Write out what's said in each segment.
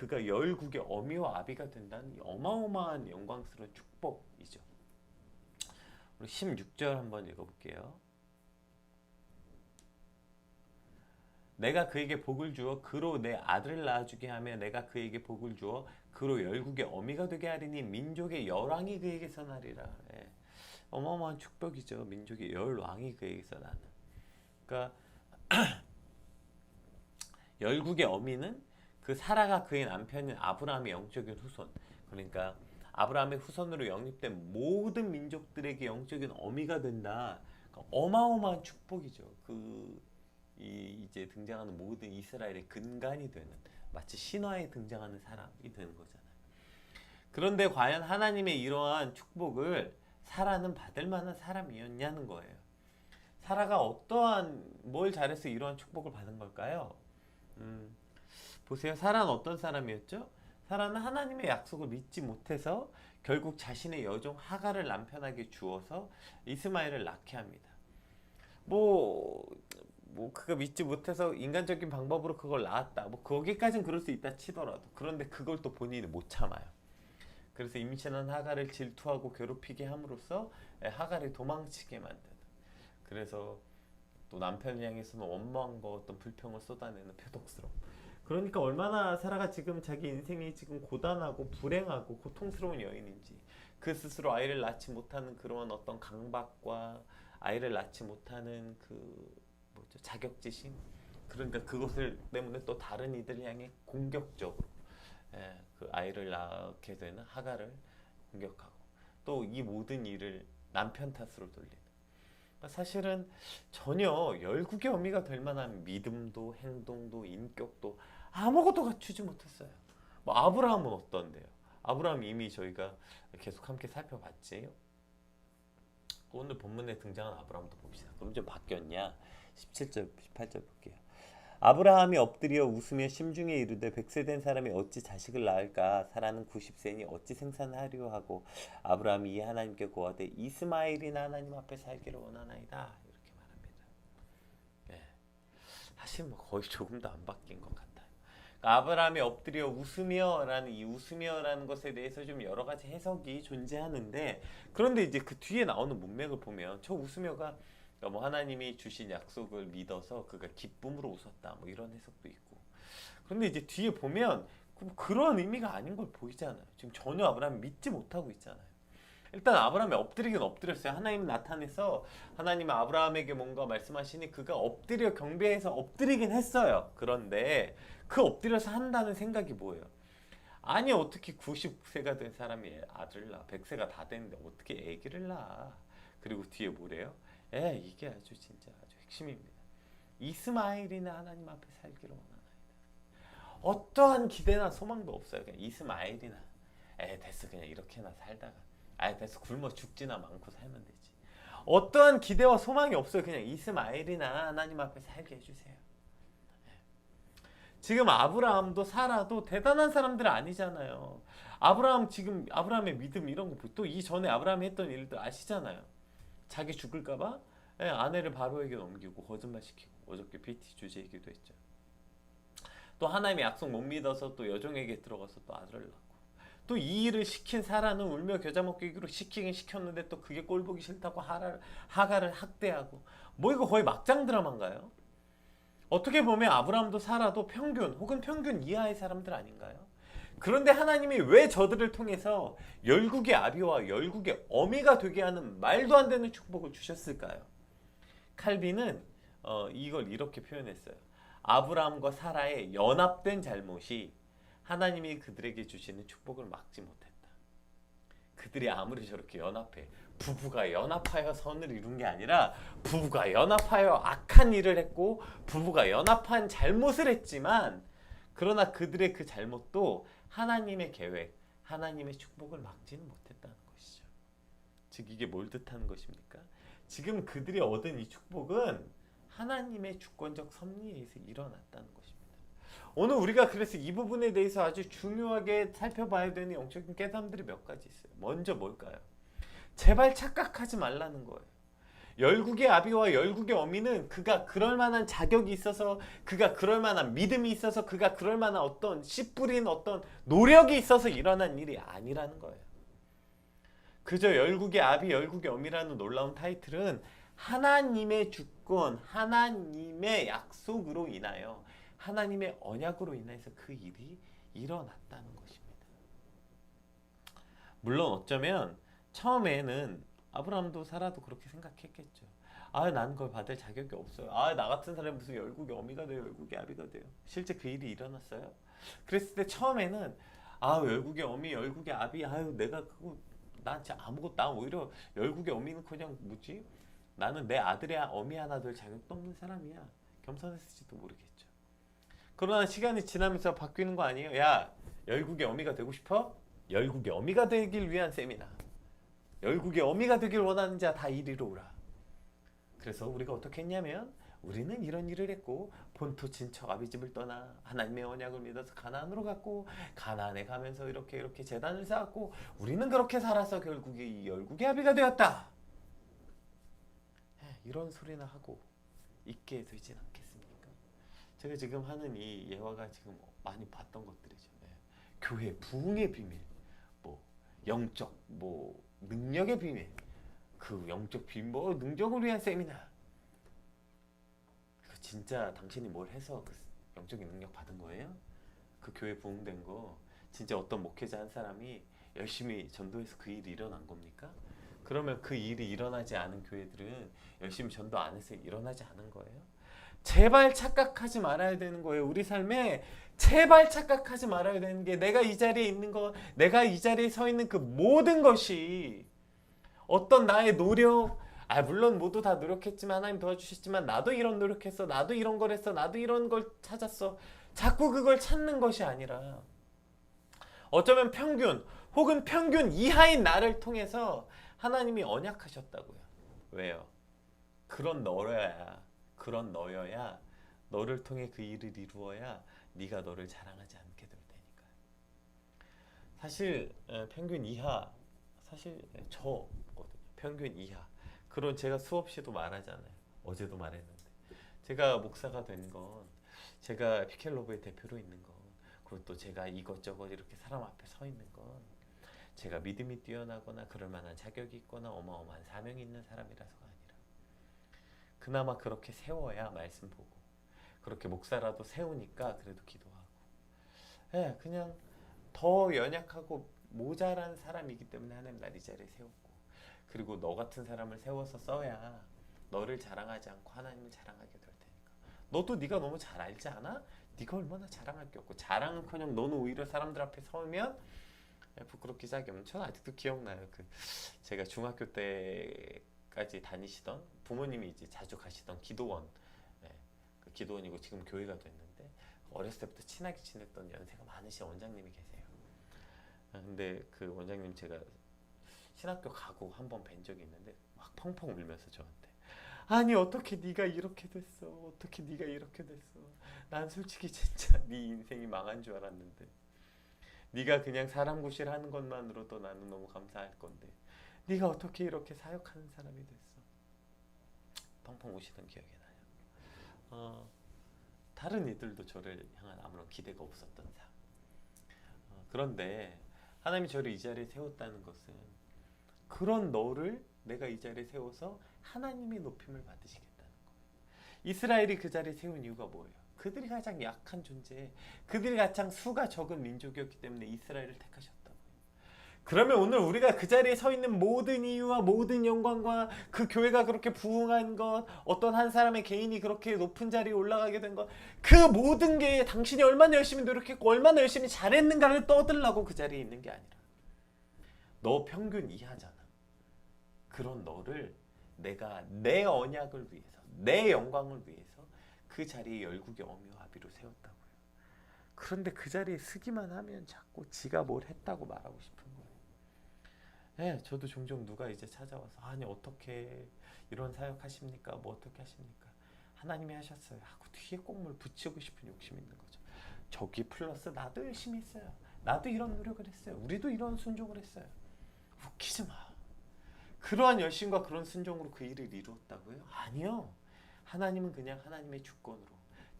그가 열국의 어미와 아비가 된다는 어마어마한 영광스러운 축복이죠. 우리 16절 한번 읽어볼게요. 내가 그에게 복을 주어 그로 내 아들을 낳아주게 하며 내가 그에게 복을 주어 그로 열국의 어미가 되게 하리니 민족의 열왕이 그에게서 나리라. 예. 어마어마한 축복이죠. 민족의 열왕이 그에게서 나는. 그러니까 열국의 어미는 그 사라가 그의 남편인 아브라함의 영적인 후손. 그러니까 아브라함의 후손으로 영입된 모든 민족들에게 영적인 어미가 된다. 그러니까 어마어마한 축복이죠. 이제 등장하는 모든 이스라엘의 근간이 되는, 마치 신화에 등장하는 사람이 되는 거잖아요. 그런데 과연 하나님의 이러한 축복을 사라는 받을 만한 사람이었냐는 거예요. 사라가 어떠한 뭘 잘해서 이러한 축복을 받은 걸까요? 보세요. 사라는 어떤 사람이었죠? 사라는 하나님의 약속을 믿지 못해서 결국 자신의 여종 하갈을 남편에게 주어서 이스마엘을 낳게 합니다. 뭐 그가 믿지 못해서 인간적인 방법으로 그걸 낳았다. 뭐 거기까지는 그럴 수 있다 치더라도, 그런데 그걸 또 본인이 못 참아요. 그래서 임신한 하갈을 질투하고 괴롭히게 함으로써 하갈이 도망치게 만드는. 그래서 또 남편을 향해서는 원망과 어떤 불평을 쏟아내는 표독스러움. 그러니까 얼마나 사라가 지금 자기 인생이 지금 고단하고 불행하고 고통스러운 여인인지, 그 스스로 아이를 낳지 못하는 그러한 어떤 강박과 아이를 낳지 못하는 자격지심, 그러니까 그것을 때문에 또 다른 이들을 향해 공격적으로 그 아이를 낳게 되는 하갈을 공격하고, 또 이 모든 일을 남편 탓으로 돌리는. 사실은 전혀 열국의 어미가 될 만한 믿음도 행동도 인격도 아무것도 갖추지 못했어요. 뭐 아브라함은 어떤데요? 아브라함 이미 저희가 계속 함께 살펴봤지요. 오늘 본문에 등장한 아브라함도 봅시다. 그럼 좀 바뀌었냐? 17절, 18절 볼게요. 아브라함이 엎드려 웃으며 심중에 이르되 100세 된 사람이 어찌 자식을 낳을까? 사라는 90세니 어찌 생산하려 하고 아브라함이 이 하나님께 고하되 이스마엘이나 하나님 앞에 살기를 원하나이다. 이렇게 말합니다. 네. 사실 뭐 거의 조금도 안 바뀐 것 같아요. 그러니까 아브라함이 엎드려 웃으며라는 이 웃으며라는 것에 대해서 좀 여러 가지 해석이 존재하는데, 그런데 이제 그 뒤에 나오는 문맥을 보면 저 웃으며가 뭐 하나님이 주신 약속을 믿어서 그가 기쁨으로 웃었다, 뭐 이런 해석도 있고. 그런데 이제 뒤에 보면 그런 의미가 아닌 걸 보이잖아요. 지금 전혀 아브라함이 믿지 못하고 있잖아요. 일단 아브라함이 엎드리긴 엎드렸어요. 하나님 나타내서 하나님이 아브라함에게 뭔가 말씀하시니 그가 엎드려 경배해서 엎드리긴 했어요. 그런데 그 엎드려서 한다는 생각이 뭐예요? 아니 어떻게 90세가 된 사람이 아들을 낳아, 100세가 다 됐는데 어떻게 아기를 낳아. 그리고 뒤에 뭐래요? 이게 아주 진짜 아주 핵심입니다. 이스마엘이나 하나님 앞에 살기를 원하나이다. 어떠한 기대나 소망도 없어요. 그냥 이스마엘이나 됐어, 그냥 이렇게나 살다가 됐어, 굶어 죽지나 않고 살면 되지. 어떠한 기대와 소망이 없어요. 그냥 이스마엘이나 하나님 앞에 살게 해주세요. 지금 아브라함도 사라도 대단한 사람들 아니잖아요. 지금 아브라함의 믿음 이런 거, 또 이전에 아브라함이 했던 일들 아시잖아요. 자기 죽을까봐 아내를 바로에게 넘기고 거짓말시키고, 어저께 PT 주제이기도 했죠. 또 하나님의 약속 못 믿어서 또 여종에게 들어가서 또 아들을 낳고, 또 이 일을 시킨 사라는 울며 겨자 먹기로 시키긴 시켰는데 또 그게 꼴보기 싫다고 하갈을 학대하고, 뭐 이거 거의 막장 드라마인가요? 어떻게 보면 아브라함도 사라도 평균 혹은 평균 이하의 사람들 아닌가요? 그런데 하나님이 왜 저들을 통해서 열국의 아비와 열국의 어미가 되게 하는 말도 안 되는 축복을 주셨을까요? 칼빈은 이걸 이렇게 표현했어요. 아브라함과 사라의 연합된 잘못이 하나님이 그들에게 주시는 축복을 막지 못했다. 그들이 아무리 저렇게 연합해, 부부가 연합하여 선을 이룬 게 아니라 부부가 연합하여 악한 일을 했고 부부가 연합한 잘못을 했지만, 그러나 그들의 그 잘못도 하나님의 계획, 하나님의 축복을 막지는 못했다는 것이죠. 즉 이게 뭘 뜻하는 것입니까? 지금 그들이 얻은 이 축복은 하나님의 주권적 섭리에 의해서 일어났다는 것입니다. 오늘 우리가 그래서 이 부분에 대해서 아주 중요하게 살펴봐야 되는 영적인 깨달음들이 몇 가지 있어요. 먼저 뭘까요? 제발 착각하지 말라는 거예요. 열국의 아비와 열국의 어미는 그가 그럴 만한 자격이 있어서, 그가 그럴 만한 믿음이 있어서, 그가 그럴 만한 어떤 씨 뿌린 어떤 노력이 있어서 일어난 일이 아니라는 거예요. 그저 열국의 아비, 열국의 어미라는 놀라운 타이틀은 하나님의 주권, 하나님의 약속으로 인하여, 하나님의 언약으로 인해서 그 일이 일어났다는 것입니다. 물론 어쩌면 처음에는 아브라함도 사라도 그렇게 생각했겠죠. 아, 나는 그걸 받을 자격이 없어요. 아, 나 같은 사람이 무슨 열국의 어미가 돼요, 열국의 아비가 돼요. 실제 그 일이 일어났어요. 그랬을 때 처음에는 아, 열국의 어미, 열국의 아비, 아유, 내가 그거 난 진짜 아무것도, 난 오히려 열국의 어미는 그냥 뭐지? 나는 내 아들의 어미 하나 될 자격도 없는 사람이야. 겸손했을지도 모르겠죠. 그러나 시간이 지나면서 바뀌는 거 아니에요? 야, 열국의 어미가 되고 싶어? 열국의 어미가 되길 위한 세미나. 열국의 어미가 되길 원하는 자 다 이리로 오라. 그래서 우리가 어떻게 했냐면, 우리는 이런 일을 했고 본토 친척 아비집을 떠나 하나님의 언약을 믿어서 가나안으로 갔고, 가나안에 가면서 이렇게 제단을 쌓았고, 우리는 그렇게 살아서 결국에 이 열국의 아비가 되었다. 이런 소리나 하고 있게 되진 않겠습니까? 제가 지금 하는 이 예화가 지금 많이 봤던 것들이죠. 교회 부흥의 비밀, 뭐 영적 뭐 능력의 비밀, 그 영적 비밀, 뭐 능력을 위한 세미나. 그 진짜 당신이 뭘 해서 그 영적인 능력 받은 거예요? 그 교회 부흥된 거 진짜 어떤 목회자 한 사람이 열심히 전도해서 그 일이 일어난 겁니까? 그러면 그 일이 일어나지 않은 교회들은 열심히 전도 안 해서 일어나지 않은 거예요? 제발 착각하지 말아야 되는 거예요. 우리 삶에 제발 착각하지 말아야 되는 게, 내가 이 자리에 있는 거, 내가 이 자리에 서 있는 그 모든 것이 어떤 나의 노력, 물론 모두 다 노력했지만 하나님 도와주셨지만 나도 이런 노력했어, 나도 이런 걸 했어, 나도 이런 걸 찾았어, 자꾸 그걸 찾는 것이 아니라, 어쩌면 평균 혹은 평균 이하인 나를 통해서 하나님이 언약하셨다고요. 왜요? 그런 너여야 너를 통해 그 일을 이루어야 네가 너를 자랑하지 않게 될 테니까. 사실 평균 이하, 사실 저거든요. 평균 이하. 그런 제가 수없이도 말하잖아요. 어제도 말했는데, 제가 목사가 된 건, 제가 피켈러브의 대표로 있는 건, 그리고 또 제가 이것저것 이렇게 사람 앞에 서 있는 건, 제가 믿음이 뛰어나거나 그럴 만한 자격이 있거나 어마어마한 사명이 있는 사람이라서가 아니라, 그나마 그렇게 세워야 말씀 보고, 그렇게 목사라도 세우니까 그래도 기도하고, 그냥 더 연약하고 모자란 사람이기 때문에 하나님 날 이 자리에 세웠고, 그리고 너 같은 사람을 세워서 써야 너를 자랑하지 않고 하나님을 자랑하게 될 테니까. 너도 네가 너무 잘 알지 않아? 네가 얼마나 자랑할 게 없고, 자랑은커녕 너는 오히려 사람들 앞에 서면 부끄럽기 짝이 없는. 저는 아직도 기억나요. 제가 중학교 때까지 다니시던, 부모님이 이제 자주 가시던 기도원, 그 기도원이고 지금 교회가 됐는데, 어렸을 때부터 친하게 지냈던 연세가 많으신 원장님이 계세요. 근데 그 원장님 제가 신학교 가고 한 번 뵌 적이 있는데, 막 펑펑 울면서 저한테, 아니 어떻게 네가 이렇게 됐어, 어떻게 네가 이렇게 됐어, 난 솔직히 진짜 네 인생이 망한 줄 알았는데, 네가 그냥 사람 구실하는 것만으로도 나는 너무 감사할 건데 네가 어떻게 이렇게 사역하는 사람이 됐어. 펑펑 우시던 기억이 나요. 다른 이들도 저를 향한 아무런 기대가 없었던 삶. 그런데 하나님이 저를 이 자리에 세웠다는 것은, 그런 너를 내가 이 자리에 세워서 하나님의 높임을 받으시겠다는 거예요. 이스라엘이 그 자리에 세운 이유가 뭐예요? 그들이 가장 약한 존재, 그들이 가장 수가 적은 민족이었기 때문에 이스라엘을 택하셨다고요. 그러면 오늘 우리가 그 자리에 서 있는 모든 이유와 모든 영광과 그 교회가 그렇게 부흥한 것, 어떤 한 사람의 개인이 그렇게 높은 자리에 올라가게 된 것, 그 모든 게 당신이 얼마나 열심히 노력했고 얼마나 열심히 잘했는가를 떠들라고 그 자리에 있는 게 아니라, 너 평균 이하잖아. 그런 너를 내가 내 언약을 위해서, 내 영광을 위해서 그 자리에 열국의 어미와 아비로 세웠다고요. 그런데 그 자리에 서기만 하면 자꾸 지가 뭘 했다고 말하고 싶은 거예요. 저도 종종 누가 이제 찾아와서, 아니 어떻게 이런 사역 하십니까? 뭐 어떻게 하십니까? 하나님이 하셨어요 하고 뒤에 꼭 뭘 붙이고 싶은 욕심이 있는 거죠. 저기 플러스 나도 열심히 했어요. 나도 이런 노력을 했어요. 우리도 이런 순종을 했어요. 웃기지 마. 그러한 열심과 그런 순종으로 그 일을 이루었다고요? 아니요. 하나님은 그냥 하나님의 주권으로,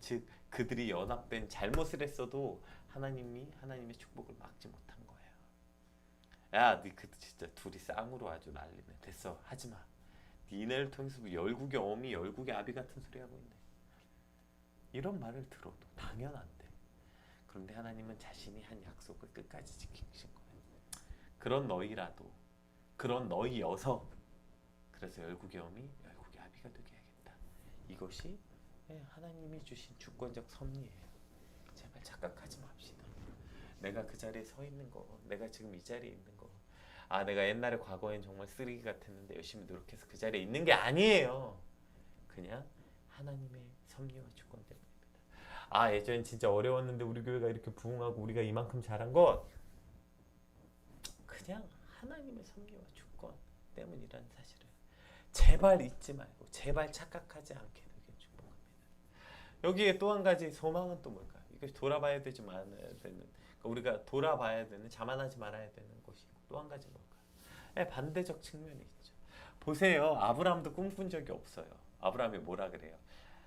즉 그들이 연합된 잘못을 했어도 하나님이 하나님의 축복을 막지 못한 거예요. 야, 그 진짜 둘이 쌍으로 아주 난리네. 됐어, 하지 마. 니네를 통해서 열국의 어미, 열국의 아비 같은 소리 하고 있네. 이런 말을 들어도 당연한데. 그런데 하나님은 자신이 한 약속을 끝까지 지키신 거예요. 그런 너희라도, 그런 너희여서, 그래서 열국의 어미, 열국의 아비가 되게 해야겠다. 이것이 하나님이 주신 주권적 섭리예요. 제발 착각하지 맙시다. 내가 그 자리에 서 있는 거, 내가 지금 이 자리에 있는 거, 아 내가 옛날에 과거엔 정말 쓰레기 같았는데 열심히 노력해서 그 자리에 있는 게 아니에요. 그냥 하나님의 섭리와 주권 때문입니다. 아 예전엔 진짜 어려웠는데 우리 교회가 이렇게 부흥하고 우리가 이만큼 잘한 건 그냥 하나님의 섭리와 주권 때문이라는 사실을 제발 잊지 말고 제발 착각하지 않게 되길 축복합니다. 여기에 또 한 가지 소망은 또 뭘까요? 이거 돌아봐야 되지 말아야 되는, 그러니까 우리가 돌아봐야 되는, 자만하지 말아야 되는 것이 또 한 가지 뭘까요? 반대적 측면이 있죠. 보세요. 아브라함도 꿈꾼 적이 없어요. 아브라함이 뭐라 그래요?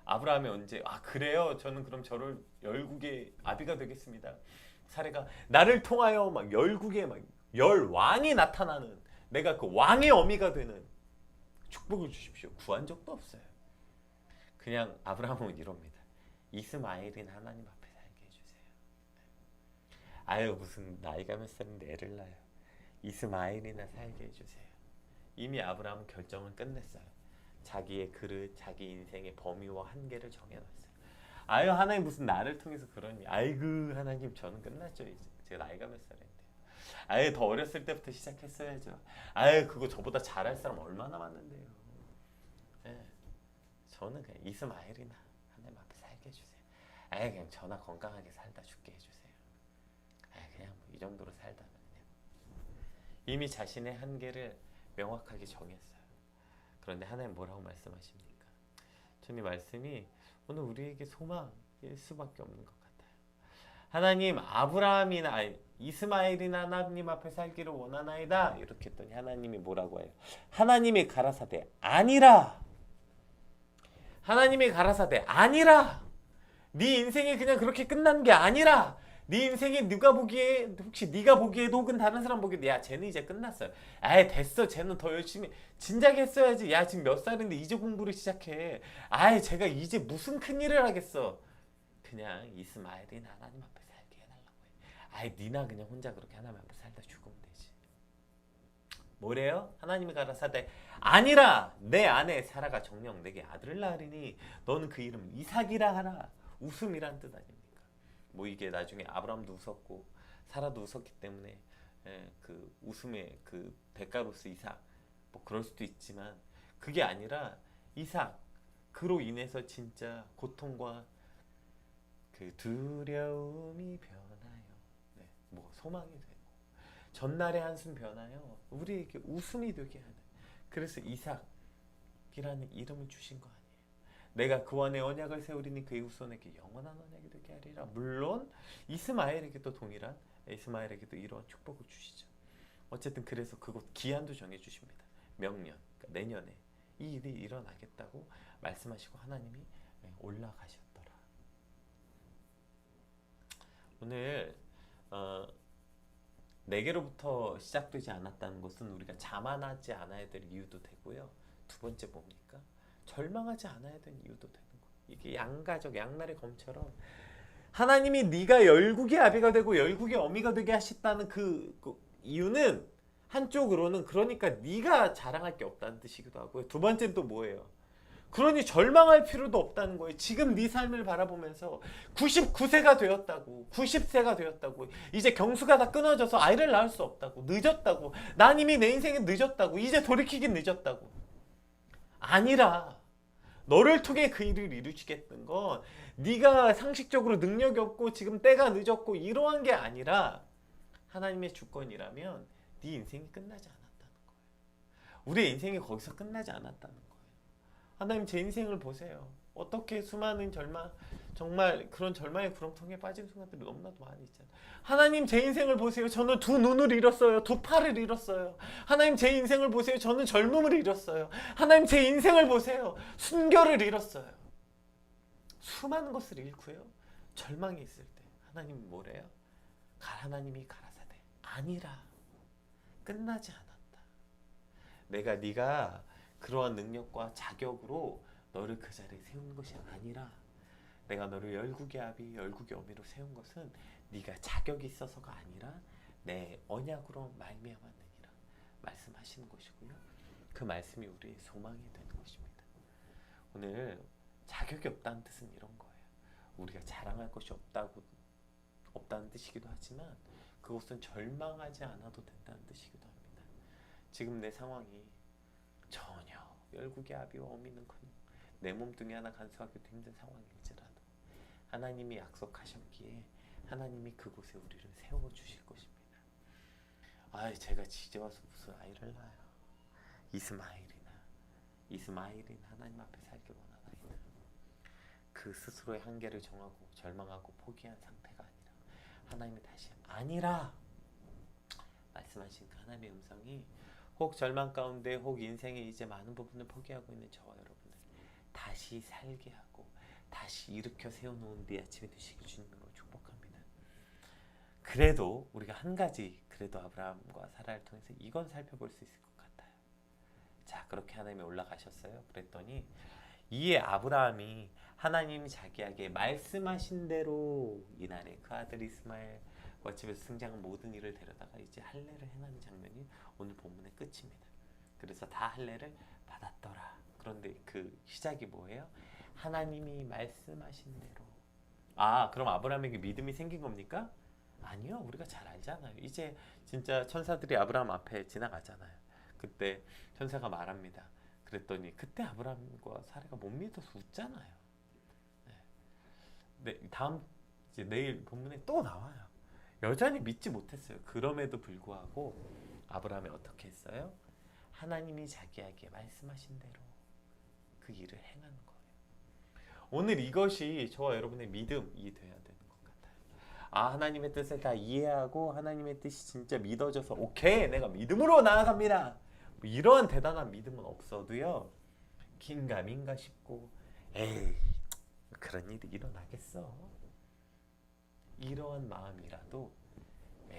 아브라함이 언제 그래요? 저는 그럼 저를 열국의 아비가 되겠습니다. 사례가 나를 통하여 막 열국의 막 열 왕이 나타나는, 내가 그 왕의 어미가 되는 축복을 주십시오. 구한 적도 없어요. 그냥 아브라함은 이럽니다. 이스마엘인 하나님 앞에 살게 해주세요. 아유 무슨 나이가 몇 살인데 애를 낳아요. 이스마엘이나 살게 해주세요. 이미 아브라함은 결정을 끝냈어요. 자기의 그릇, 자기 인생의 범위와 한계를 정해놨어요. 아유 하나님 무슨 나를 통해서 그러니. 아이고 하나님 저는 끝났죠 이제. 제가 나이가 몇 살인데. 아유 더 어렸을 때부터 시작했어야죠. 아유 그거 저보다 잘할 사람 얼마나 많은데요. 네. 저는 그냥 이스마엘이나 하나님 앞에 살게 해주세요. 아유 그냥 저나 건강하게 살다 죽게 해주세요. 아유 그냥 이 정도로 살다가 이미 자신의 한계를 명확하게 정했어요. 그런데 하나님 뭐라고 말씀하십니까? 주님 말씀이 오늘 우리에게 소망일 수밖에 없는 것 같아요. 하나님 아브라함이나 이스마엘이나 하나님 앞에 살기를 원하나이다 이렇게 했더니 하나님이 뭐라고 해요? 하나님이 가라사대 아니라, 하나님이 가라사대 아니라, 네 인생이 그냥 그렇게 끝난 게 아니라, 네 인생이 누가 보기에, 혹시 네가 보기에도 혹은 다른 사람 보기에도 야 쟤는 이제 끝났어요. 아예 됐어. 쟤는 더 열심히 진작에 했어야지. 야 지금 몇 살인데 이제 공부를 시작해. 아예 제가 이제 무슨 큰일을 하겠어. 그냥 이스마엘이나 하나님 앞에 살게 해달라고 해. 아예 니나 그냥 혼자 그렇게 하나님 앞에 살다 죽으면 되지. 뭐래요? 하나님이 가라사대 아니라 내 아내 사라가 정녕 내게 아들을 낳으리니 너는 그 이름 이삭이라 하라. 웃음이란 뜻 아닙니까? 뭐 이게 나중에 아브라함도 웃었고 사라도 웃었기 때문에 그 웃음의 그 대가로서 이삭 뭐 그럴 수도 있지만 그게 아니라 이삭 그로 인해서 진짜 고통과 그 두려움이 변하여 뭐 소망이 되고 전날의 한숨 변하여 우리에게 웃음이 되게 하는, 그래서 이삭이라는 이름을 주신 거 아니에요. 내가 그 안에 언약을 세우리니 그의 후손에게 영원한 언약이 되게 하리라. 물론 이스마엘에게도 동일한, 이스마엘에게도 이러한 축복을 주시죠. 어쨌든 그래서 그곳 기한도 정해주십니다. 명년, 그러니까 내년에 이 일이 일어나겠다고 말씀하시고 하나님이 올라가셨더라. 오늘 내게로부터 시작되지 않았다는 것은 우리가 자만하지 않아야 될 이유도 되고요. 두 번째 뭡니까? 절망하지 않아야 되는 이유도 되는 거예요. 이게 양가적 양날의 검처럼 하나님이 네가 열국의 아비가 되고 열국의 어미가 되게 하셨다는 그 이유는 한쪽으로는 그러니까 네가 자랑할 게 없다는 뜻이기도 하고요. 두 번째는 또 뭐예요? 그러니 절망할 필요도 없다는 거예요. 지금 네 삶을 바라보면서 99세가 되었다고, 90세가 되었다고, 이제 경수가 다 끊어져서 아이를 낳을 수 없다고, 늦었다고, 난 이미 내 인생에 늦었다고, 이제 돌이키긴 늦었다고. 아니라 너를 통해 그 일을 이루시겠다는 건 네가 상식적으로 능력이 없고 지금 때가 늦었고 이러한 게 아니라 하나님의 주권이라면 네 인생이 끝나지 않았다는 거예요. 우리의 인생이 거기서 끝나지 않았다는 거예요. 하나님 제 인생을 보세요. 어떻게 수많은 절망, 정말 그런 절망의 구렁텅이에 빠진 순간들이 너무나도 많이 있잖아요. 하나님 제 인생을 보세요. 저는 두 눈을 잃었어요. 두 팔을 잃었어요. 하나님 제 인생을 보세요. 저는 젊음을 잃었어요. 하나님 제 인생을 보세요. 순결을 잃었어요. 수많은 것을 잃고요. 절망이 있을 때 하나님이 뭐래요? 하나님이 가라사대 아니라 끝나지 않았다. 네가 그러한 능력과 자격으로 너를 그 자리에 세운 것이 아니라 내가 너를 열국의 아비 열국의 어미로 세운 것은 네가 자격이 있어서가 아니라 내 언약으로 말미암았느니라 말씀하시는 것이고요. 그 말씀이 우리의 소망이 되는 것입니다. 오늘 자격이 없다는 뜻은 이런 거예요. 우리가 자랑할 것이 없다는 뜻이기도 하지만 그것은 절망하지 않아도 된다는 뜻이기도 합니다. 지금 내 상황이 전혀 열국의 아비와 어미는커녕 내 몸뚱이 하나 간수하기도 힘든 상황일지라도 하나님이 약속하셨기에 하나님이 그곳에 우리를 세워주실 것입니다. 제가 이제 와서 무슨 아이를 낳아요. 이스마일이나 하나님 앞에 살길 원하나이다. 그 스스로의 한계를 정하고 절망하고 포기한 상태가 아니라 하나님이 다시 아니라 말씀하신 그 하나님의 음성이 혹 절망 가운데 혹 인생의 이제 많은 부분을 포기하고 있는 저와 여러분을 다시 살게 하고 다시 일으켜 세워놓은 네 아침이 되시길 주님으로 축복합니다. 그래도 우리가 한 가지 그래도 아브라함과 사라를 통해서 이건 살펴볼 수 있을 것 같아요. 자, 그렇게 하나님이 올라가셨어요. 그랬더니 이에 아브라함이 하나님이 자기에게 말씀하신 대로 이날에 그 아들 이스마엘 집에서 승장한 모든 일을 데려다가 이제 할례를 행하는 장면이 오늘 본문의 끝입니다. 그래서 다 할례를 받았더라. 그런데 그 시작이 뭐예요? 하나님이 말씀하신 대로. 그럼 아브라함에게 믿음이 생긴 겁니까? 아니요. 우리가 잘 알잖아요. 이제 진짜 천사들이 아브라함 앞에 지나가잖아요. 그때 천사가 말합니다. 그랬더니 그때 아브라함과 사라가 못 믿어서 웃잖아요. 네, 다음 이제 내일 본문에 또 나와요. 여전히 믿지 못했어요. 그럼에도 불구하고 아브라함이 어떻게 했어요? 하나님이 자기에게 말씀하신 대로 그 일을 행하는 거예요. 오늘 이것이 저와 여러분의 믿음이 돼야 되는 것 같아요. 하나님의 뜻을 다 이해하고 하나님의 뜻이 진짜 믿어져서 오케이 내가 믿음으로 나아갑니다. 이러한 대단한 믿음은 없어도요. 긴가민가 싶고 에이 그런 일이 일어나겠어. 이러한 마음이라도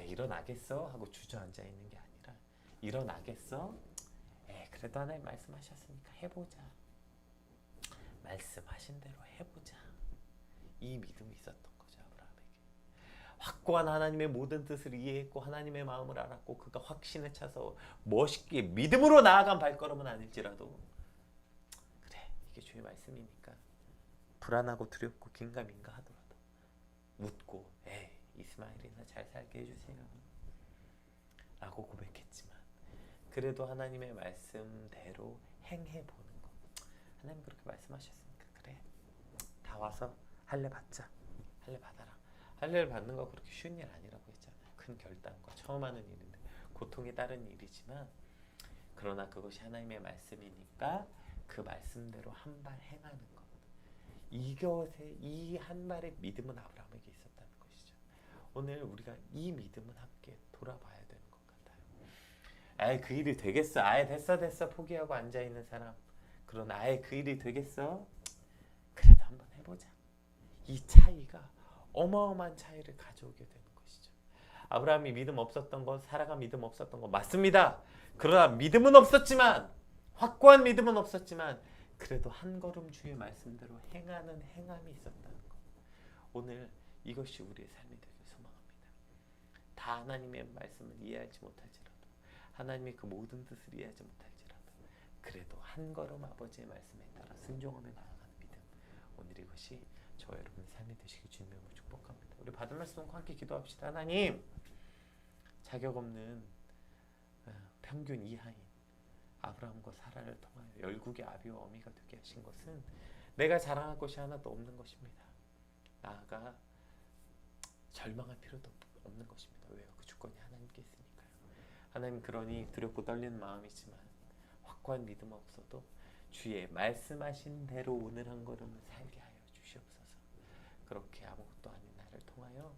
일어나겠어 하고 주저앉아 있는 게 아니라 일어나겠어? 그래도 하나님 말씀하셨으니까 해보자. 말씀하신 대로 해보자. 이 믿음이 있었던 거죠. 아브라함에게. 확고한 하나님의 모든 뜻을 이해했고 하나님의 마음을 알았고 그가 확신에 차서 멋있게 믿음으로 나아간 발걸음은 아닐지라도 그래 이게 주의 말씀이니까 불안하고 두렵고 긴가민가 하더라도 묻고 이스마엘이나 잘 살게 해주세요 라고 고백했지만 그래도 하나님의 말씀대로 행해보는 것. 하나님 그렇게 말씀하셨으니까 그래 다 와서 할례 받자. 할례 받아라. 할례를 받는 거 그렇게 쉬운 일 아니라고 했잖아요. 큰 결단과 처음 하는 일인데 고통이 따른 일이지만 그러나 그것이 하나님의 말씀이니까 그 말씀대로 한 발 행하는 것. 이것에 이 한 발의 믿음은 아브라함에게 있었다는 것이죠. 오늘 우리가 이 믿음은 함께 돌아봐야 되는 것 같아요. 그 일이 되겠어. 됐어 포기하고 앉아있는 사람. 그러나 그 일이 되겠어? 그래도 한번 해보자. 이 차이가 어마어마한 차이를 가져오게 되는 것이죠. 아브라함이 믿음 없었던 것, 사라가 믿음 없었던 것 맞습니다. 그러나 믿음은 없었지만 확고한 믿음은 없었지만 그래도 한 걸음 주의 말씀대로 행하는 행함이 있었다는 것. 오늘 이것이 우리의 삶이 되길 소망합니다. 다 하나님의 말씀을 이해하지 못할지라도 하나님의 그 모든 뜻을 이해하지 못할지라도 그래도 한 걸음 아버지의 말씀에 따라 순종하며 나아가는 믿음. 오늘 이것이 저와 여러분의 삶이 되시길 주님으로 축복합니다. 우리 받은 말씀과 함께 기도합시다. 하나님 자격 없는 평균 이하인 아브라함과 사라를 통하여 열국의 아비와 어미가 되게 하신 것은 내가 자랑할 것이 하나도 없는 것입니다. 나아가 절망할 필요도 없는 것입니다. 왜요? 그 주권이 하나님께 있으니까요. 하나님 그러니 두렵고 떨리는 마음이지만 확고한 믿음 없어도 주의 말씀하신 대로 오늘 한 걸음을 살게 하여 주시옵소서. 그렇게 아무것도 아닌 나를 통하여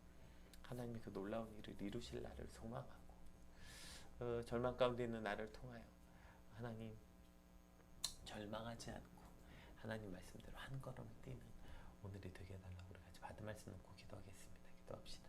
하나님이 그 놀라운 일을 이루실 나를 소망하고 절망 가운데 있는 나를 통하여 하나님 절망하지 않고 하나님 말씀대로 한 걸음을 뛰는 오늘이 되게 해달라고 우리 같이 받은 말씀 놓고 기도하겠습니다. 기도합시다.